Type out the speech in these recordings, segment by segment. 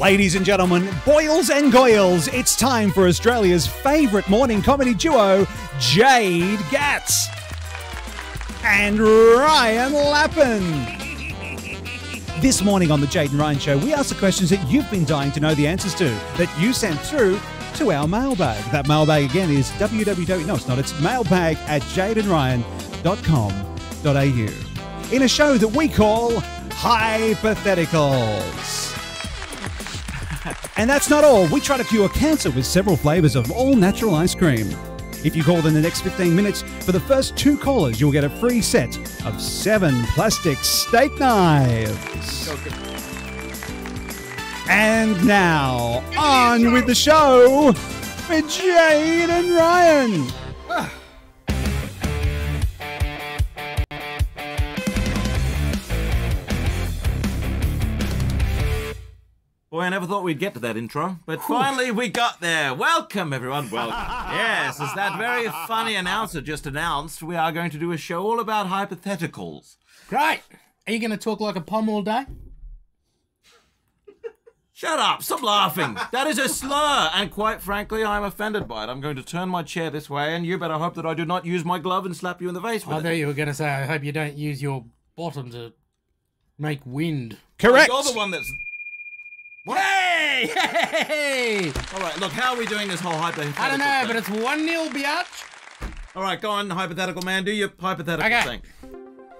Ladies and gentlemen, boils and goyles, it's time for Australia's favourite morning comedy duo, Jade Gatz and Ryan Lappin. This morning on the Jade and Ryan Show, we ask the questions that you've been dying to know the answers to, that you sent through to our mailbag. That mailbag again is it's mailbag@jadeandryan.com.au. In a show that we call Hypotheticals. And that's not all. We try to cure cancer with several flavours of all-natural ice cream. If you call in the next 15 minutes, for the first 2 callers, you'll get a free set of 7 plastic steak knives. Okay. And now, on with the show with Jade and Ryan. Boy, I never thought we'd get to that intro, but finally we got there. Welcome, everyone. Welcome. Yes, as that very funny announcer just announced, we are going to do a show all about hypotheticals. Great. Are you going to talk like a pom all day? Shut up. Stop laughing. That is a slur, and quite frankly, I'm offended by it. I'm going to turn my chair this way, and you better hope that I do not use my glove and slap you in the face with it. I thought you were going to say, I hope you don't use your bottom to make wind. Correct. You're the one that's... What? Hey! Hey! All right, look, how are we doing this whole hypothetical I don't know, thing? but it's 1-0, biatch. All right, go on, hypothetical man. Do your hypothetical thing.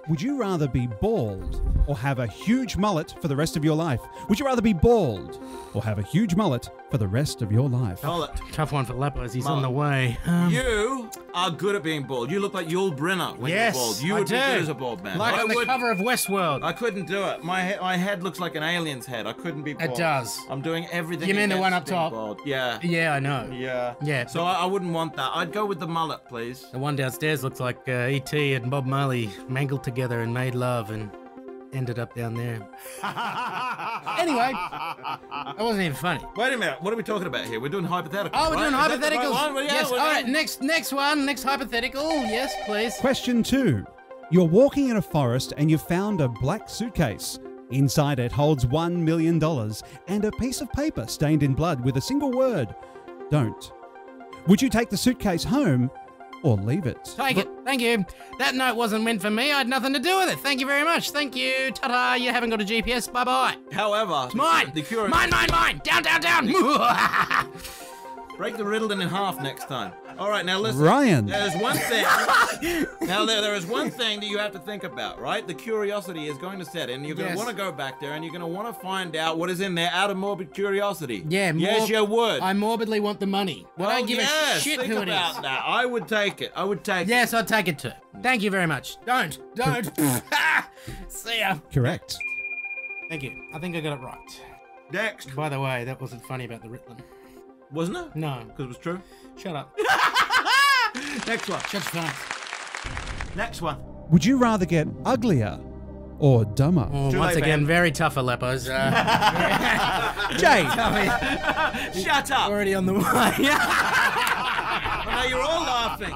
Would you rather be bald or have a huge mullet for the rest of your life? Would you rather be bald or have a huge mullet for the rest of your life? Mullet. Tough one for Lepos. He's on the way. You are good at being bald. You look like Yul Brynner when you're bald. You would be good as a bald man. Like on the cover of Westworld. I couldn't do it. My head looks like an alien's head. I couldn't be bald. It does. I'm doing everything. You mean the one up top? Bald. Yeah. Yeah, I know. Yeah. Yeah. So I wouldn't want that. I'd go with the mullet, please. The one downstairs looks like E.T. and Bob Marley mangled together and made love and ended up down there. Anyway, that wasn't even funny. Wait a minute. What are we talking about here? We're doing hypotheticals. Oh, we're doing hypotheticals. Right yes. All right. Next one. Next hypothetical. Yes, please. Question 2. You're walking in a forest and you've found a black suitcase. Inside it holds $1 million and a piece of paper stained in blood with a single word: don't. Would you take the suitcase home or leave it? Take it. Thank you. That note wasn't meant for me. I had nothing to do with it. Thank you very much. Thank you. Ta-da. You haven't got a GPS. Bye-bye. However, it's mine. Mine. Down. Break the riddle in half next time. All right, now listen. Ryan. There's one thing. Now there is one thing that you have to think about, right? The curiosity is going to set in. You're going to want to go back there, and you're going to want to find out what is in there out of morbid curiosity. Yeah. Yes, you would. I morbidly want the money. I don't give a shit who it is. Think about that. I would take it. Yes, I'd take it too. Thank you very much. Don't. See ya. Correct. Thank you. I think I got it right. Next. By the way, that wasn't funny about the Ritalin. Wasn't it? No. Because it was true? Shut up. Next one. Shut your face. Next one. Would you rather get uglier or dumber? Oh, once again, very tough Aleppos. Jade. Shut up. Already on the way. Oh, now you're all laughing.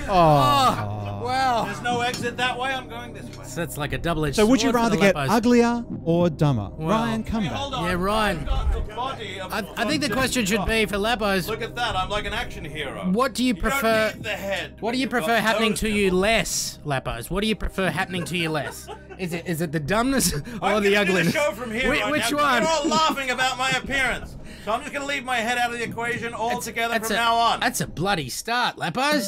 Wow. There's no exit that way. I'm going this way. So that's like a double-edged So sword. would you rather get Lepos. uglier or dumber? Well, Ryan, come back. Hold on. Yeah, Ryan. I think the question should be for Lepos. Look at that. I'm like an action hero. What do you prefer? You don't need the head. What do you prefer happening to you less, Lepos? What do you prefer happening to you less? Is it the dumbness or the ugliness? Show from here Which now. one? You're all laughing about my appearance. So I'm just going to leave my head out of the equation altogether from now on. That's a bloody start, Lepos.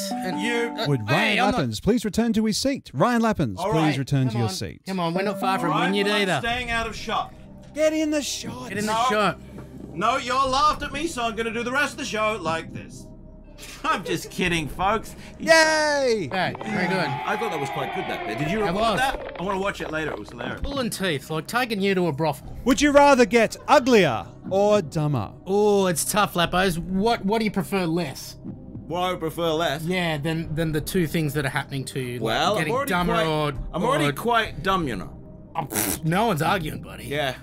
Would Ryan Lappins please return to his seat? Ryan Lappins, please return to your seat. Come on, we're not far from winning it either. I'm staying out of shot. Get in the shot. Get in the shot. No, you all laughed at me, so I'm going to do the rest of the show like this. I'm just kidding, folks. Yay! Okay, very good. I thought that was quite good, that bit. Did you record that? I want to watch it later. It was hilarious. Pulling teeth, like taking you to a brothel. Would you rather get uglier or dumber? Oh, it's tough, Lappos. What do you prefer less? Well, I would prefer less. Yeah, than the two things that are happening to you. Well, like getting dumber I'm already quite dumb, you know. No one's arguing, buddy. Yeah.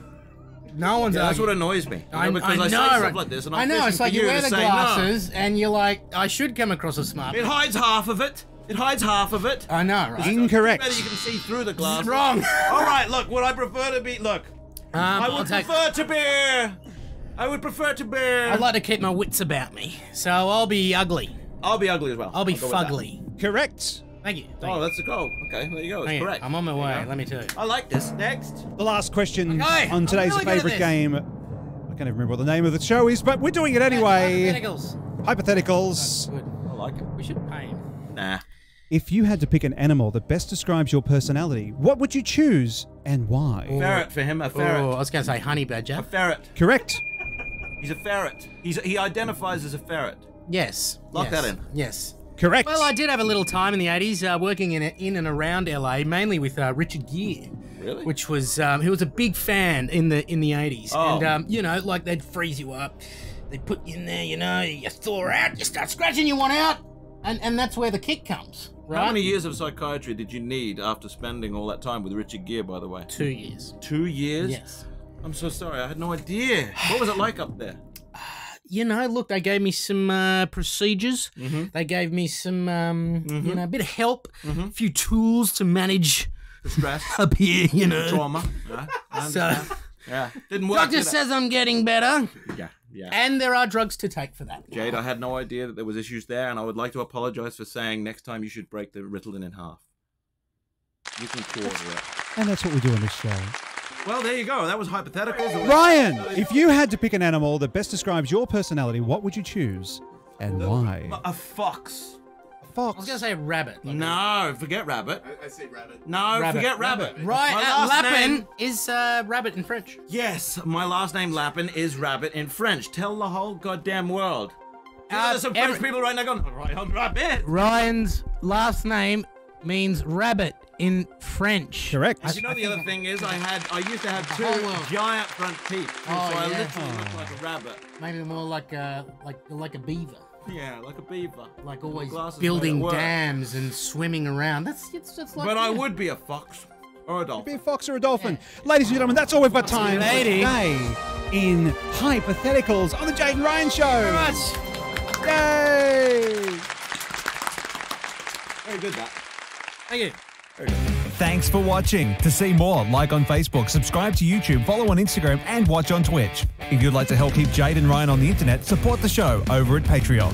No one's That's arguing. what annoys me. I know, because I say stuff like this, and I'm I know, it's like you wear the say glasses, and you're like, I should come across as smart. It hides half of it. It hides half of it. I know, right? Incorrect. Better you can see through the glass. Wrong. All right, look, would I prefer to be... Look, I would prefer to be. I would prefer to be. I'd like to keep my wits about me, so I'll be ugly. I'll be ugly as well. I'll be go with that. fugly. Correct. Thank you. Oh, that's the goal. Okay, there you go. It's correct. I'm on my way. Let me tell you. I like this. Next. The last question Okay, on today's I'm really good at favourite this. game. I can't even remember what the name of the show is, but we're doing it anyway. Hypotheticals. Hypotheticals. Good. I like it. We should pay him. Nah. If you had to pick an animal that best describes your personality, what would you choose and why? Ferret for him. A ferret. Oh, I was going to say honey badger. A ferret. Correct. He's a ferret. He identifies as a ferret. Yes. Lock yes. that in. Yes. Correct. Well, I did have a little time in the 80s working in and around LA, mainly with Richard Gere. Really? Which was, he was a big fan in the 80s. Oh. And, you know, like they'd freeze you up. They'd put you in there, you know, you thaw out, you start scratching, you want out. And that's where the kick comes, right? How many years of psychiatry did you need after spending all that time with Richard Gere, by the way? 2 years. 2 years? Yes. I'm so sorry. I had no idea. What was it like up there? You know, look, they gave me some procedures. They gave me some, you know, a bit of help, a few tools to manage The stress, up here, you know. trauma. Yeah, I So, understand. Yeah, didn't work. doctor did it? says I'm getting better, Yeah, yeah. and there are drugs to take for that. Jade, I had no idea that there was issues there, and I would like to apologize for saying next time you should break the Ritalin in half. You can quarter it. And that's what we do on this show. Well, there you go. That was hypotheticals. Ryan, if you had to pick an animal that best describes your personality, what would you choose and why? A fox. Fox. I was going to say rabbit. Like No, forget rabbit. I say rabbit. No, Rabbit. forget rabbit. Right, My last Lapin name- is rabbit in French. Yes, my last name Lapin is rabbit in French. Tell the whole goddamn world. There's some French people right now going, Ryan Rabbit. Ryan's last name means rabbit in French. Correct. You know the other thing is, I used to have whole world. two giant front teeth, so Oh, I yeah. literally look like a rabbit. Maybe more like a beaver. Yeah, like a beaver. Like always Glasses building made it work. dams and swimming around. That's like. But I yeah. would be a fox or a Be dolphin. a fox or a dolphin. Ladies and gentlemen, that's all we've got time for lady. today in Hypotheticals on the Jade and Ryan Show. Very much. Yay! Very good, that. Thank you. Thanks for watching. To see more, like on Facebook, subscribe to YouTube, follow on Instagram, and watch on Twitch. If you'd like to help keep Jade and Ryan on the internet, support the show over at Patreon.